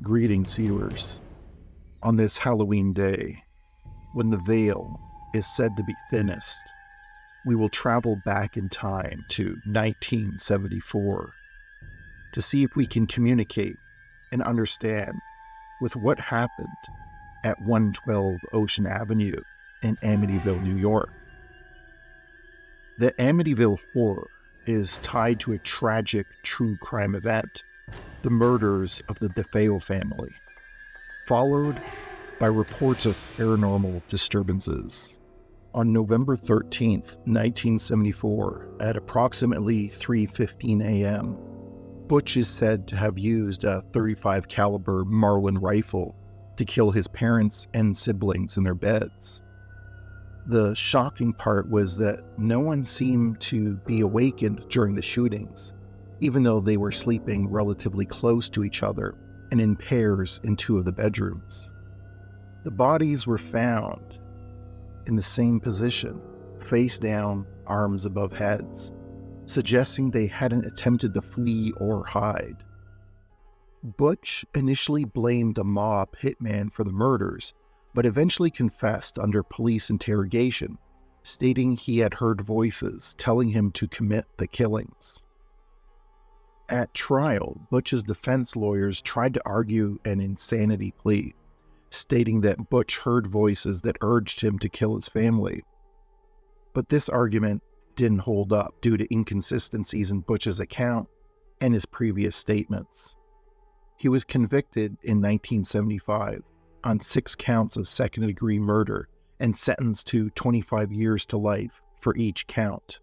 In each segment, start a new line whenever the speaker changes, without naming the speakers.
Greetings, viewers. On this Halloween day, when the veil is said to be thinnest, we will travel back in time to 1974 to see if we can communicate and understand with what happened at 112 Ocean Avenue in Amityville, New York. The Amityville Horror is tied to a tragic true crime event, the murders of the DeFeo family, followed by reports of paranormal disturbances. On November 13th, 1974, at approximately 3:15 a.m., Butch is said to have used a .35 caliber Marlin rifle to kill his parents and siblings in their beds. The shocking part was that no one seemed to be awakened during the shootings, even though they were sleeping relatively close to each other and in pairs in two of the bedrooms. The bodies were found in the same position, face down, arms above heads, suggesting they hadn't attempted to flee or hide. Butch initially blamed a mob hitman for the murders, but eventually confessed under police interrogation, stating he had heard voices telling him to commit the killings. At trial, Butch's defense lawyers tried to argue an insanity plea, stating that Butch heard voices that urged him to kill his family. But this argument didn't hold up due to inconsistencies in Butch's account and his previous statements. He was convicted in 1975 on 6 counts of second-degree murder and sentenced to 25 years to life for each count.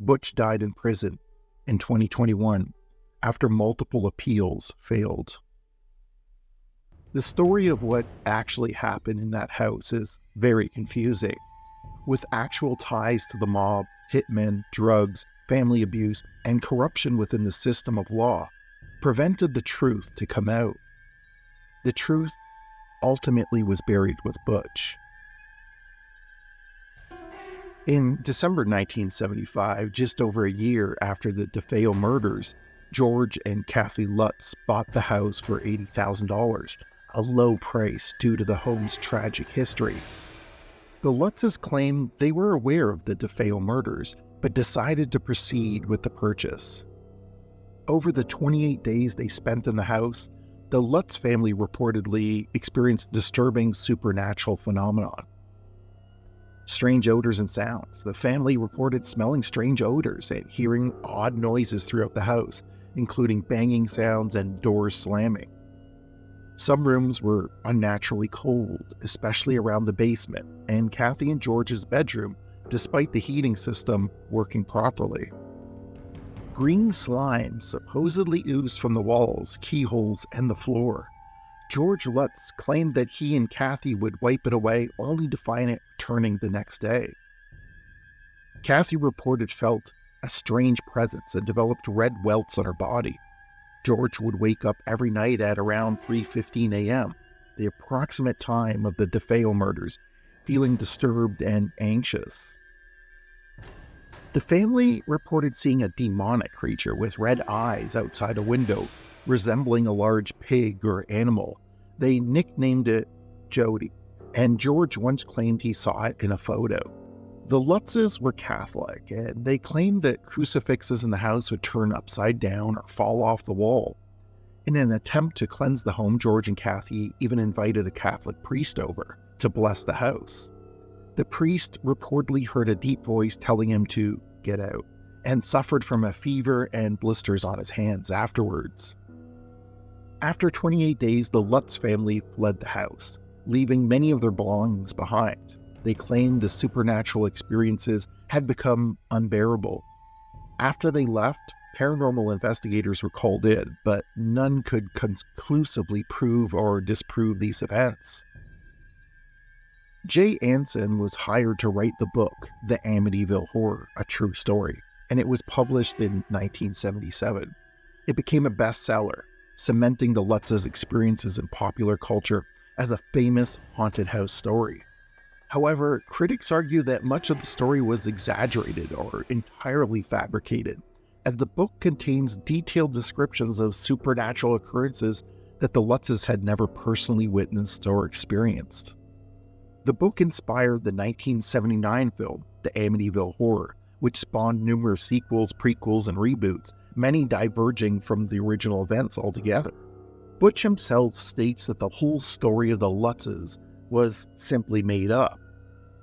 Butch died in prison in 2021 after multiple appeals failed. The story of what actually happened in that house is very confusing, with actual ties to the mob, hitmen, drugs, family abuse, and corruption within the system of law prevented the truth to come out. The truth ultimately was buried with Butch. In December 1975, just over a year after the DeFeo murders, George and Kathy Lutz bought the house for $80,000, a low price due to the home's tragic history. The Lutzes claimed they were aware of the DeFeo murders, but decided to proceed with the purchase. Over the 28 days they spent in the house, the Lutz family reportedly experienced disturbing supernatural phenomenon. Strange odors and sounds. The family reported smelling strange odors and hearing odd noises throughout the house, including banging sounds and doors slamming. Some rooms were unnaturally cold, especially around the basement, and Kathy and George's bedroom, despite the heating system working properly. Green slime supposedly oozed from the walls, keyholes, and the floor. George Lutz claimed that he and Kathy would wipe it away only to find it returning the next day. Kathy reported felt a strange presence and developed red welts on her body. George would wake up every night at around 3:15 a.m., the approximate time of the DeFeo murders, feeling disturbed and anxious. The family reported seeing a demonic creature with red eyes outside a window, resembling a large pig or animal. They nicknamed it Jody, and George once claimed he saw it in a photo. The Lutzes were Catholic, and they claimed that crucifixes in the house would turn upside down or fall off the wall. In an attempt to cleanse the home, George and Kathy even invited a Catholic priest over to bless the house. The priest reportedly heard a deep voice telling him to get out, and suffered from a fever and blisters on his hands afterwards. After 28 days, the Lutz family fled the house, leaving many of their belongings behind. They claimed the supernatural experiences had become unbearable. After they left, paranormal investigators were called in, but none could conclusively prove or disprove these events. Jay Anson was hired to write the book, The Amityville Horror, A True Story, and it was published in 1977. It became a bestseller, cementing the Lutz's experiences in popular culture as a famous haunted house story. However, critics argue that much of the story was exaggerated or entirely fabricated, as the book contains detailed descriptions of supernatural occurrences that the Lutzes had never personally witnessed or experienced. The book inspired the 1979 film, The Amityville Horror, which spawned numerous sequels, prequels, and reboots, many diverging from the original events altogether. Butch himself states that the whole story of the Lutzes was simply made up.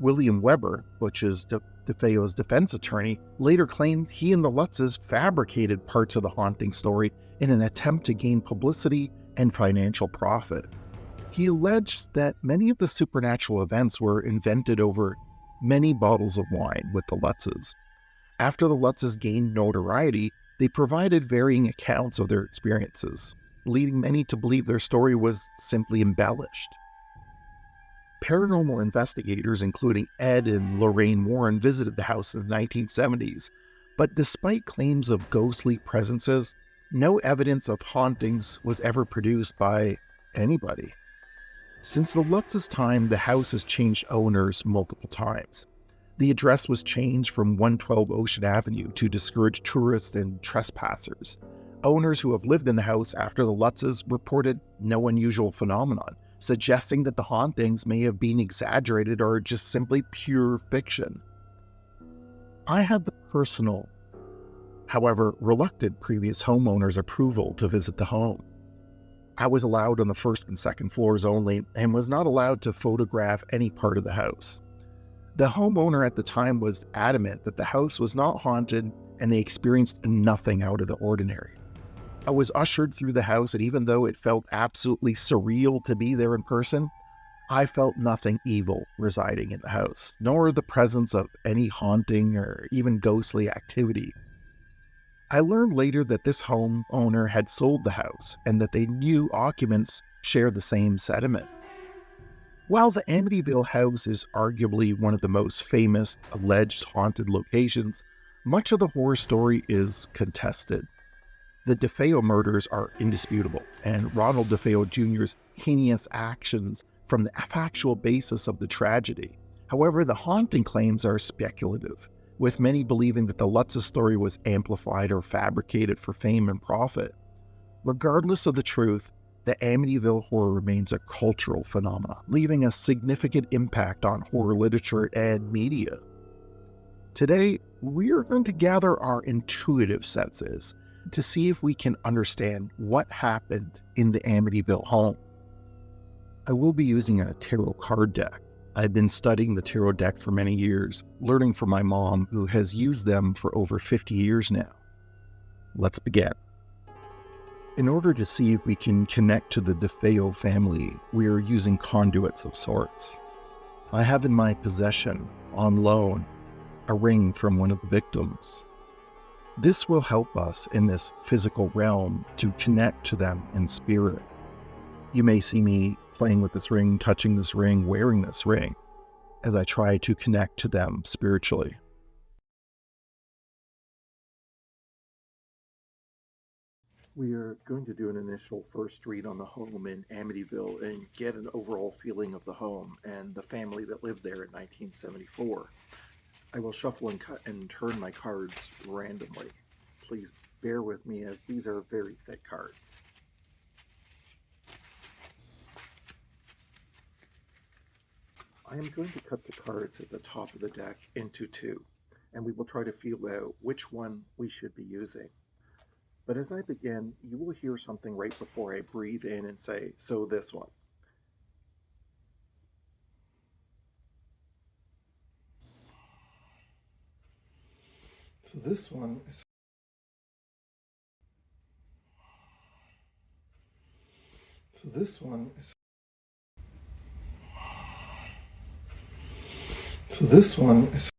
William Weber, Butch's DeFeo's defense attorney, later claimed he and the Lutzes fabricated parts of the haunting story in an attempt to gain publicity and financial profit. He alleged that many of the supernatural events were invented over many bottles of wine with the Lutzes. After the Lutzes gained notoriety, they provided varying accounts of their experiences, leading many to believe their story was simply embellished. Paranormal investigators, including Ed and Lorraine Warren, visited the house in the 1970s, but despite claims of ghostly presences, no evidence of hauntings was ever produced by anybody. Since the Lutz's time, the house has changed owners multiple times. The address was changed from 112 Ocean Avenue to discourage tourists and trespassers. Owners who have lived in the house after the Lutzes reported no unusual phenomenon, suggesting that the hauntings may have been exaggerated or just simply pure fiction. I had the personal, however reluctant, previous homeowner's approval to visit the home. I was allowed on the first and second floors only and was not allowed to photograph any part of the house. The homeowner at the time was adamant that the house was not haunted and they experienced nothing out of the ordinary. I was ushered through the house, and even though it felt absolutely surreal to be there in person, I felt nothing evil residing in the house, nor the presence of any haunting or even ghostly activity. I learned later that this homeowner had sold the house and that they knew occupants shared the same sentiment. While the Amityville house is arguably one of the most famous alleged haunted locations, much of the horror story is contested. The DeFeo murders are indisputable, and Ronald DeFeo Jr.'s heinous actions form the factual basis of the tragedy. However, the haunting claims are speculative, with many believing that the Lutz's story was amplified or fabricated for fame and profit. Regardless of the truth, the Amityville Horror remains a cultural phenomenon, leaving a significant impact on horror literature and media. Today, we are going to gather our intuitive senses to see if we can understand what happened in the Amityville home. I will be using a tarot card deck. I've been studying the tarot deck for many years, learning from my mom, who has used them for over 50 years now. Let's begin. In order to see if we can connect to the DeFeo family, we are using conduits of sorts. I have in my possession, on loan, a ring from one of the victims. This will help us in this physical realm to connect to them in spirit. You may see me playing with this ring, touching this ring, wearing this ring, as I try to connect to them spiritually. We are going to do an initial first read on the home in Amityville and get an overall feeling of the home and the family that lived there in 1974. I will shuffle and cut and turn my cards randomly. Please bear with me, as these are very thick cards. I am going to cut the cards at the top of the deck into two, and we will try to feel out which one we should be using. But as I begin, you will hear something right before I breathe in and say, so this one. So this one is. So this one is. So this one is.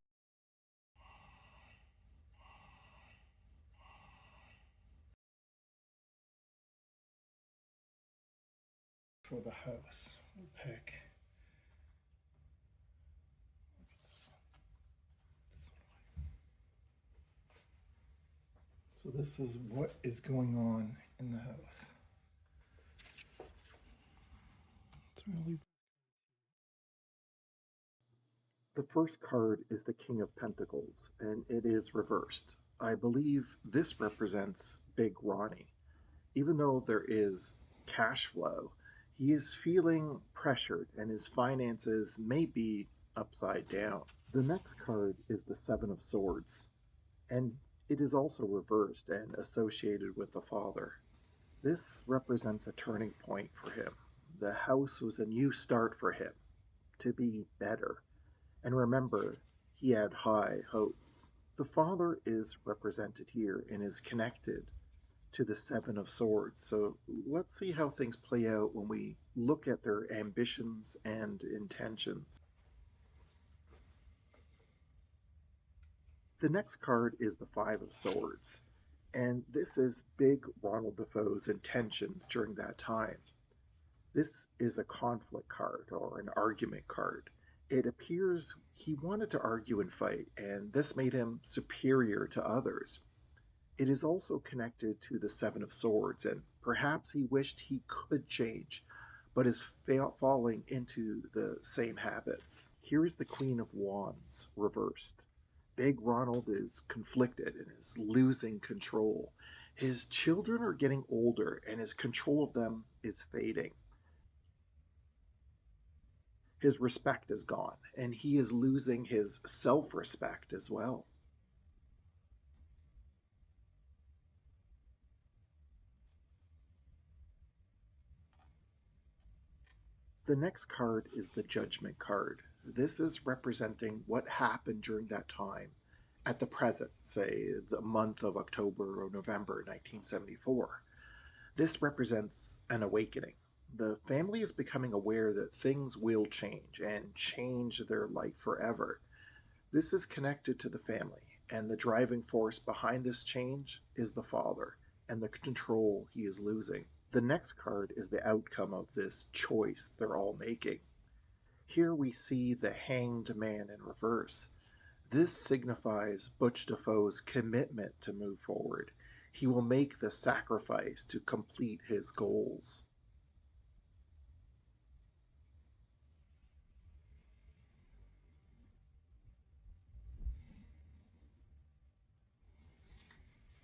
For the house. We'll pick. So this is what is going on in the house. The first card is the King of Pentacles, and it is reversed. I believe this represents Big Ronnie. Even though there is cash flow. He is feeling pressured and his finances may be upside down. The next card is the Seven of Swords, and it is also reversed and associated with the father. This represents a turning point for him. The house was a new start for him to be better. And remember, he had high hopes. The father is represented here and is connected to the Seven of Swords. So let's see how things play out when we look at their ambitions and intentions. The next card is the Five of Swords, and this is big Ronald DeFeo's intentions during that time. This is a conflict card or an argument card. It appears he wanted to argue and fight, and this made him superior to others. It is also connected to the Seven of Swords, and perhaps he wished he could change, but is falling into the same habits. Here is the Queen of Wands reversed. Big Ronald is conflicted and is losing control. His children are getting older, and his control of them is fading. His respect is gone, and he is losing his self respect as well. The next card is the Judgment card. This is representing what happened during that time at the present, say the month of October or November 1974. This represents an awakening. The family is becoming aware that things will change and change their life forever. This is connected to the family, and the driving force behind this change is the father and the control he is losing. The next card is the outcome of this choice they're all making. Here we see the Hanged Man in reverse. This signifies Butch DeFeo's commitment to move forward. He will make the sacrifice to complete his goals.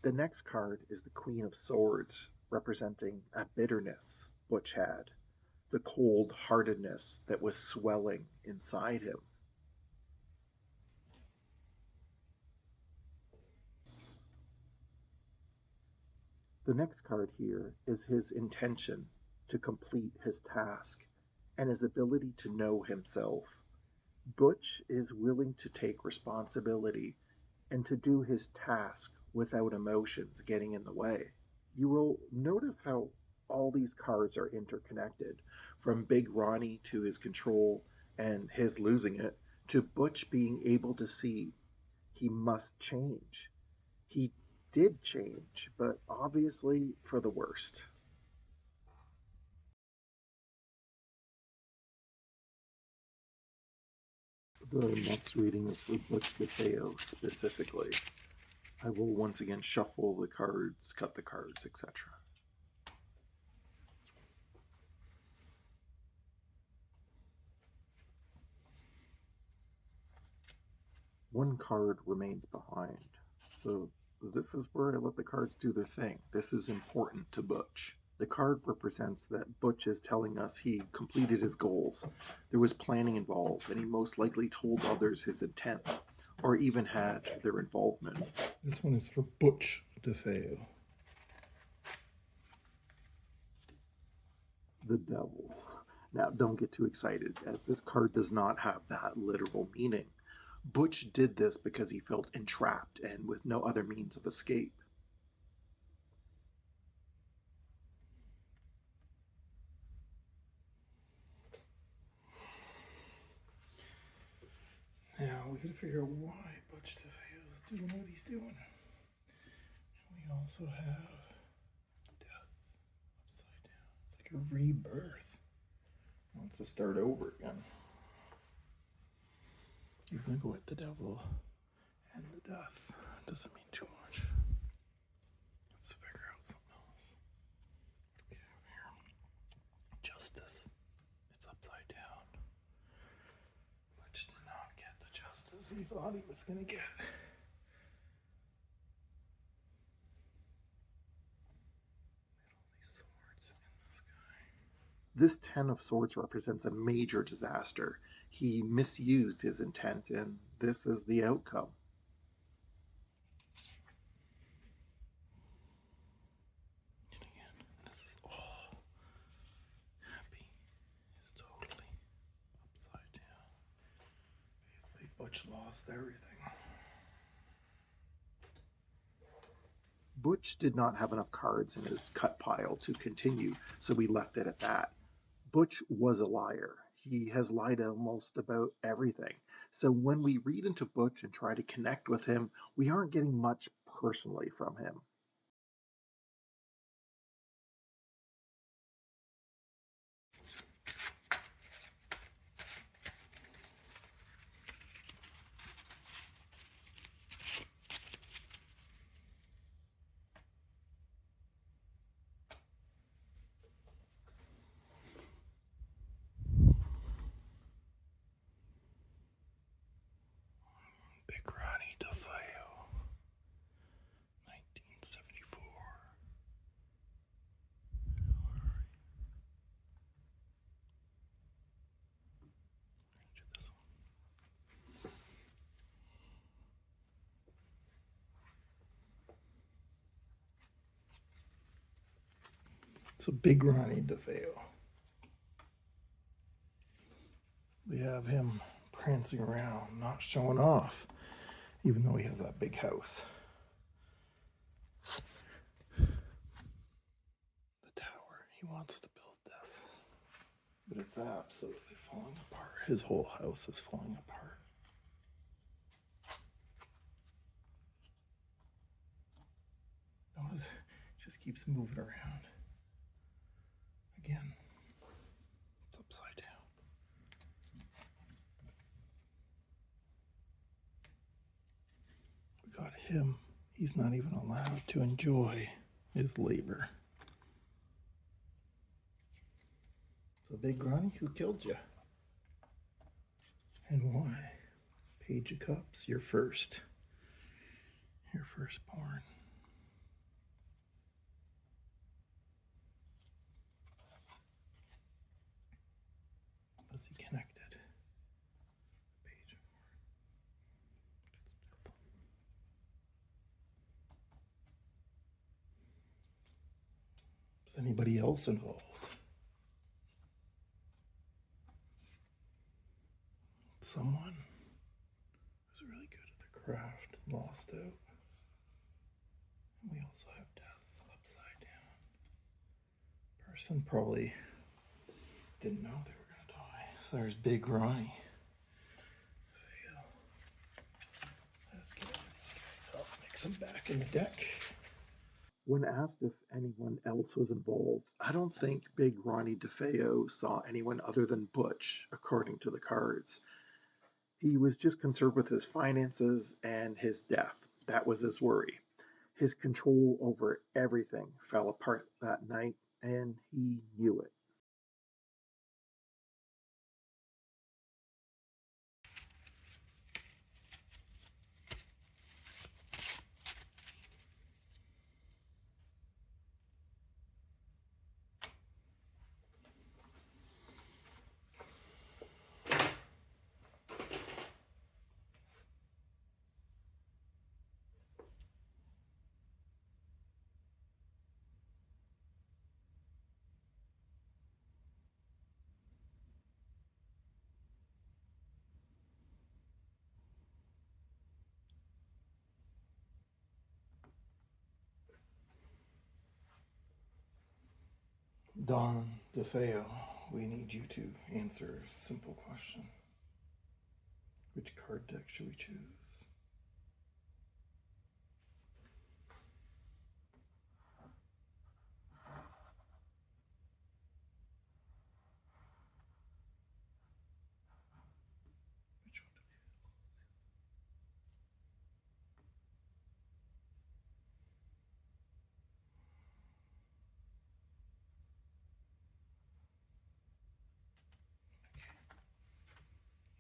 The next card is the Queen of Swords, representing a bitterness Butch had, the cold heartedness that was swelling inside him. The next card here is his intention to complete his task and his ability to know himself. Butch is willing to take responsibility and to do his task without emotions getting in the way. You will notice how all these cards are interconnected, from Big Ronnie to his control and his losing it, to Butch being able to see he must change. He did change, but obviously for the worst. The next reading is for Butch DeFeo specifically. I will once again shuffle the cards, cut the cards, etc. One card remains behind. So this is where I let the cards do their thing. This is important to Butch. The card represents that Butch is telling us he completed his goals. There was planning involved, and he most likely told others his intent, or even had their involvement.
This one is for Butch DeFeo.
The Devil. Now, don't get too excited, as this card does not have that literal meaning. Butch did this because he felt entrapped and with no other means of escape.
Now we gotta figure out why Butch DeFeo is doing what he's doing. We also have death upside down. It's like a rebirth. He wants to start over again. You're gonna go with the devil and the death. Doesn't mean too much. Let's figure out something else. What do we have here? Justice. It's upside down. Butch did not get the justice he thought he was gonna get. All these swords in the sky.
This Ten of Swords represents a major disaster. He misused his intent, and this is the outcome.
And again, this is all happy. It's totally upside down. Basically, Butch lost everything.
Butch did not have enough cards in his cut pile to continue, so we left it at that. Butch was a liar. He has lied almost about everything. So when we read into Butch and try to connect with him, we aren't getting much personally from him.
Big Ronnie DeFeo, 1974. Do this one. So Big Ronnie DeFeo. We have him prancing around, not showing off, even though he has that big house. The tower, he wants to build this, but it's absolutely falling apart. His whole house is falling apart. Notice it just keeps moving around. Again, it's upside down. We got him. He's not even allowed to enjoy his labor. So Big Ronnie, who killed you? And why? Page of Cups, you're first. Your firstborn. Was he connected? Page of Was anybody else involved? Someone who's really good at the craft lost out. And we also have death upside down. Person probably didn't know they were going to die. So there's Big Ronnie. Let's get these guys up, mix them back in the deck.
When asked if anyone else was involved, I don't think Big Ronnie DeFeo saw anyone other than Butch, according to the cards. He was just concerned with his finances and his death. That was his worry. His control over everything fell apart that night, and he knew it.
Don DeFeo, we need you to answer a simple question. Which card deck should we choose? Which one?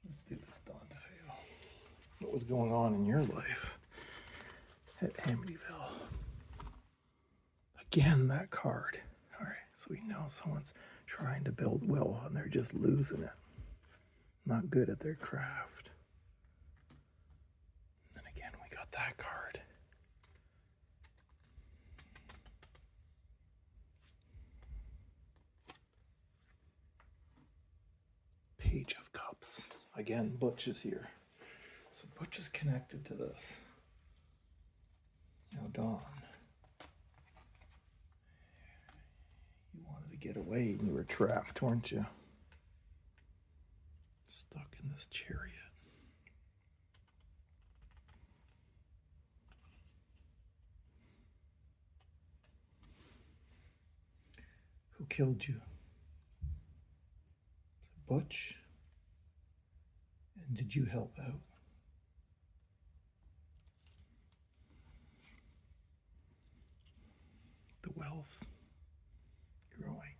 Let's do this, Don DeFeo. What was going on in your life at Amityville? Again, that card. All right, so we know someone's trying to build well and they're just losing it. Not good at their craft. And again, we got that card. Page of Cups. Again, Butch is here. So Butch is connected to this. Now, Dawn, you wanted to get away and you were trapped, weren't you? Stuck in this chariot. Who killed you? Is it Butch? And did you help out? The wealth growing.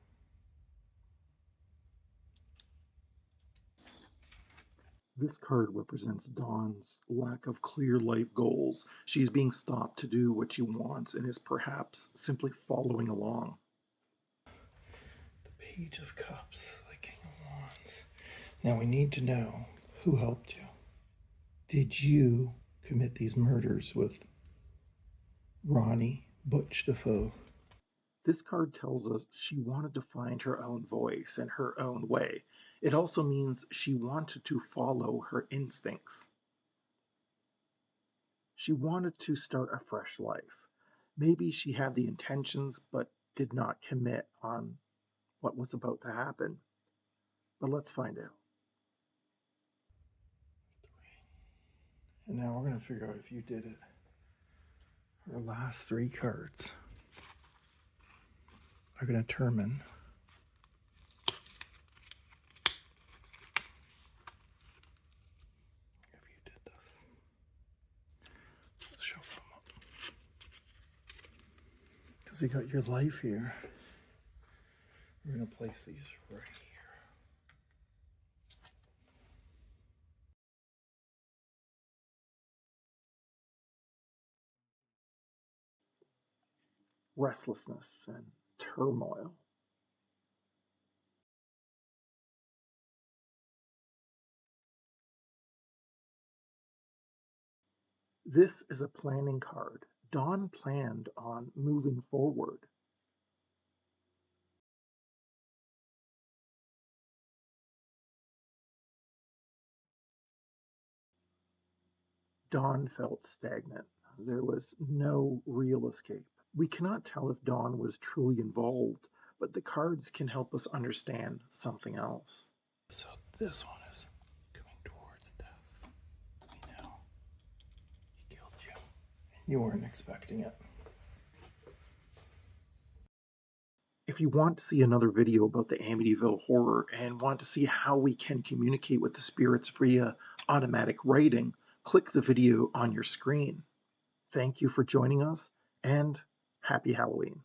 This card represents Dawn's lack of clear life goals. She's being stopped to do what she wants and is perhaps simply following along.
The Page of Cups, the King of Wands. Now we need to know who helped you. Did you commit these murders with Ronnie, Butch DeFeo?
This card tells us she wanted to find her own voice and her own way. It also means she wanted to follow her instincts. She wanted to start a fresh life. Maybe she had the intentions but did not commit on what was about to happen. But let's find out.
And now we're going to figure out if you did it. Our last three cards are going to determine if you did this. Let's shuffle them up. Because you got your life here. We're going to place these right here.
Restlessness and turmoil. This is a planning card. Dawn planned on moving forward. Dawn felt stagnant. There was no real escape. We cannot tell if Dawn was truly involved, but the cards can help us understand something else.
So this one is coming towards death. We know he killed you. You weren't expecting it.
If you want to see another video about the Amityville Horror and want to see how we can communicate with the spirits via automatic writing, click the video on your screen. Thank you for joining us, and happy Halloween.